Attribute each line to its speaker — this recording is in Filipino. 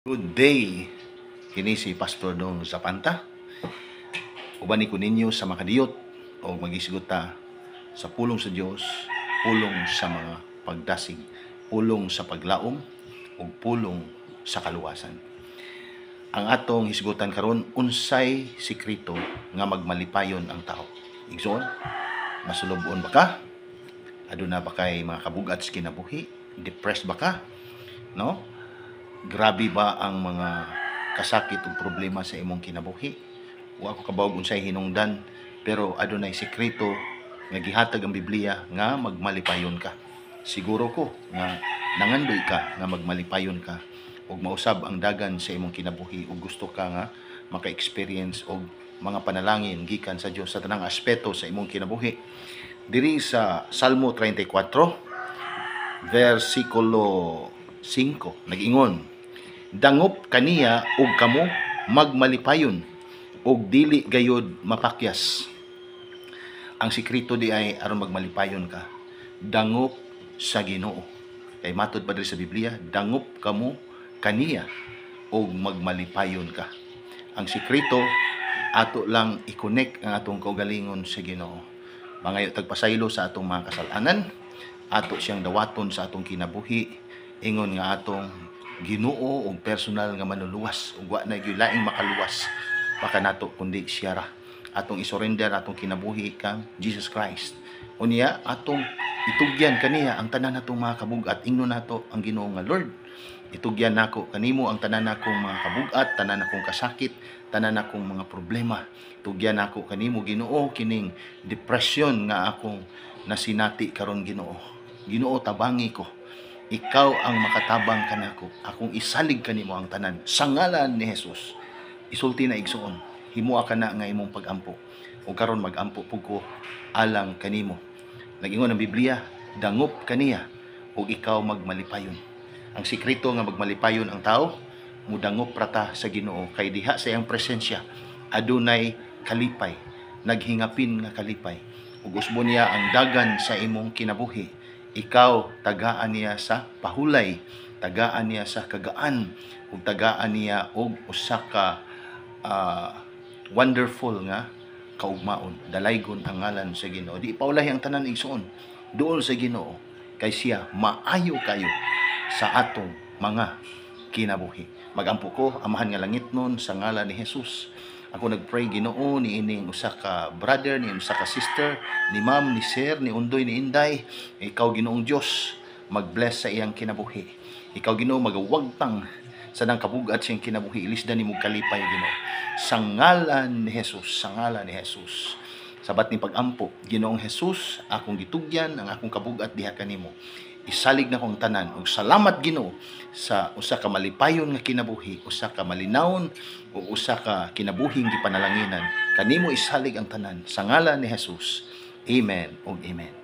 Speaker 1: Good day, kini si Pastor Dong Zapanta. Uban ko ninyo sa makadiyot o magisiguta sa pulong sa Dios, pulong sa mga pagdasig, pulong sa paglaom o pulong sa kaluwasan. Ang atong hisgutan karon, unsay sikreto nga magmalipayon ang tao. Igsoon, masulobon ba ka? Aduna ba kay mga kabugat sa kinabuhi? Depressed ba ka? No? Grabe ba ang mga kasakit o problema sa imong kinabuhi? Wa ko kabawag unsay hinungdan, pero adunay sekreto nga gihatag ang Biblia nga magmalipayon ka. Siguro ko nga nangandoy ka nga magmalipayon ka ug mausab ang dagan sa imong kinabuhi ug gusto ka nga maka-experience og mga panalangin gikan sa Dios sa tanang aspeto sa imong kinabuhi. Diri sa Salmo 34 versikulo 5 nag-ingon, dangop kaniya ug kamo magmalipayon ug dili gayud mapakyas. Ang sikreto di ay aron magmalipayon ka, dangop sa Ginoo. Kay matud pa diri sa Biblia, dangop kamo kaniya ug magmalipayon ka. Ang sikreto ato lang i-connect ang atong kaugalingon sa Ginoo. Mangayo tagpasaylo sa atong mga kasalanan, ato siyang dawaton sa atong kinabuhi, ingon nga atong Ginoo og personal nga manuluwas ug wa na gyud laing makaluwas baka nato kundi siya ra. Atong isurrender atong kinabuhi kang Jesus Christ. Unya atong itugyan kaniya ang tanan natong mga kabugat. Ingnon nato ang Ginoo nga Lord, itugyan nako kanimo ang tanan nakong mga kabugat, tanan nakong kasakit, tanan nakong mga problema. Tugyan nako kanimo Ginoo kining depression nga akong nasinati karon Ginoo. Ginoo, tabangi ko. Ikaw ang makatabang kanako. Akong isalig kanimo ang tanan sa ngalan ni Jesus. Isulti na igsuon, himua ka na nga imong pagampo. O karon magampo pug ko alang kanimo. Nag-ingon ang Biblia, dangop kaniya ug ikaw magmalipayon. Ang sikreto nga magmalipayon ang tao, mudangop rata sa Ginoo kay diha sa iyang presensya adunay kalipay, naghingapin nga kalipay. Ug usbon niya ang dagan sa imong kinabuhi. Ikaw tagaan niya sa pahulay, tagaan niya sa kagaan, ug tagaan niya og usa ka wonderful nga kaugmaon. Dalaygon ang ngalan sa Ginoo. Di paulahi ang tanan igsoon. Duol sa Ginoo kay siya maayo kayo sa atong mga kinabuhi. Magampo ko, amahan nga langitnon sa ngalan ni Jesus. Ako nagpray Ginoo ni ining usa ka brother, ni usa ka sister, ni ma'am, ni sir, ni undoy, ni inday. Ikaw Ginoong Dios, mag-bless sa iyang kinabuhi. Ikaw Ginoo magawagtang sa nang kabugat siyang kinabuhi. Ilisdan nimo kalipay Ginoo. Sa ngalan ni Jesus, sa ngalan ni Jesus. Sabat ni pagampo, Ginoong Jesus, akong gitugyan ang akong kabugat diha kanimo. Isalig na kong tanan ug salamat Ginoo sa usa ka malipayon nga kinabuhi, usa ka malinawon o usa ka kinabuhing gipanalanginan. Kanimo isalig ang tanan sa ngalan ni Jesus. Amen ug amen.